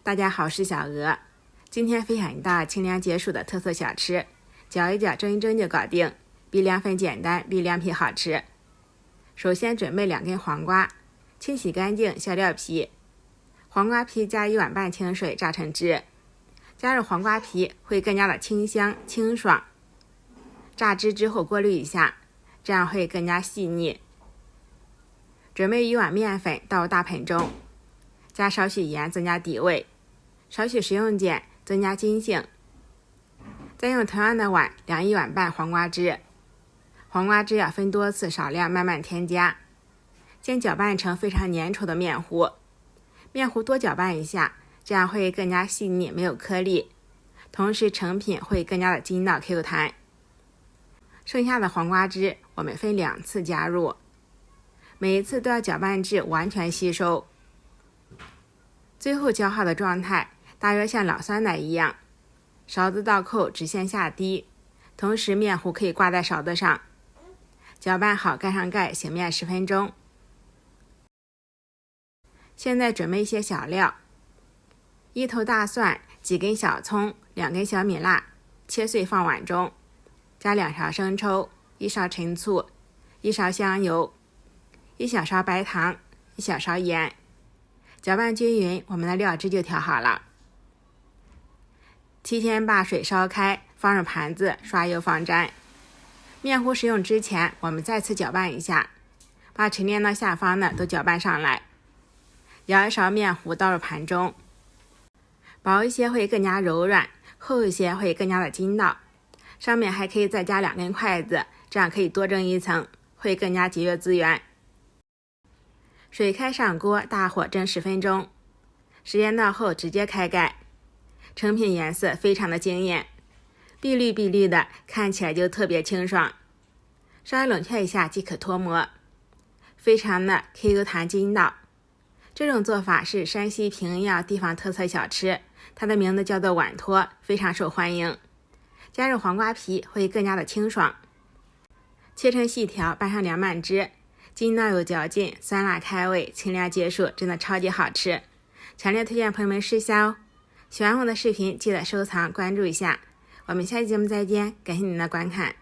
大家好，我是小鹅。今天分享一道清凉解暑的特色小吃，搅一搅蒸一蒸就搞定，比凉粉简单，比凉皮好吃。首先准备2根黄瓜，清洗干净，削掉皮。黄瓜皮加1碗半清水榨成汁，加入黄瓜皮会更加的清香清爽。榨汁之后过滤一下，这样会更加细腻。准备1碗面粉倒入大盆中，加少许盐增加底味，少许食用碱增加筋性。再用同样的碗量1碗半黄瓜汁，黄瓜汁要分多次少量慢慢添加。先搅拌成非常粘稠的面糊，面糊多搅拌一下，这样会更加细腻没有颗粒，同时成品会更加的筋道 Q 弹。剩下的黄瓜汁我们分2次加入，每一次都要搅拌至完全吸收。最后搅好的状态大约像老酸奶一样，勺子倒扣直线下滴，同时面糊可以挂在勺子上。搅拌好盖上盖，醒面10分钟。现在准备一些小料：1头大蒜，几根小葱，2根小米辣，切碎放碗中，加2勺生抽，1勺陈醋，1勺香油，1小勺白糖，1小勺盐。搅拌均匀，我们的料汁就调好了。提前把水烧开，放入盘子，刷油防粘。面糊食用之前，我们再次搅拌一下，把沉淀到下方的都搅拌上来。舀1勺面糊倒入盘中，薄一些会更加柔软，厚一些会更加的筋道。上面还可以再加2根筷子，这样可以多蒸1层，会更加节约资源。水开上锅，大火蒸10分钟，时间到后直接开盖。成品颜色非常的惊艳，碧绿碧绿的，看起来就特别清爽。稍微冷却一下即可脱模，非常的 Q 弹筋道。这种做法是山西平遥地方特色小吃，它的名字叫做碗托，非常受欢迎。加入黄瓜皮会更加的清爽。切成细条，拌上凉拌汁，筋道有嚼劲，酸辣开胃，清凉解暑，真的超级好吃，强烈推荐朋友们试下哦。喜欢我的视频记得收藏关注一下，我们下期节目再见，感谢您的观看。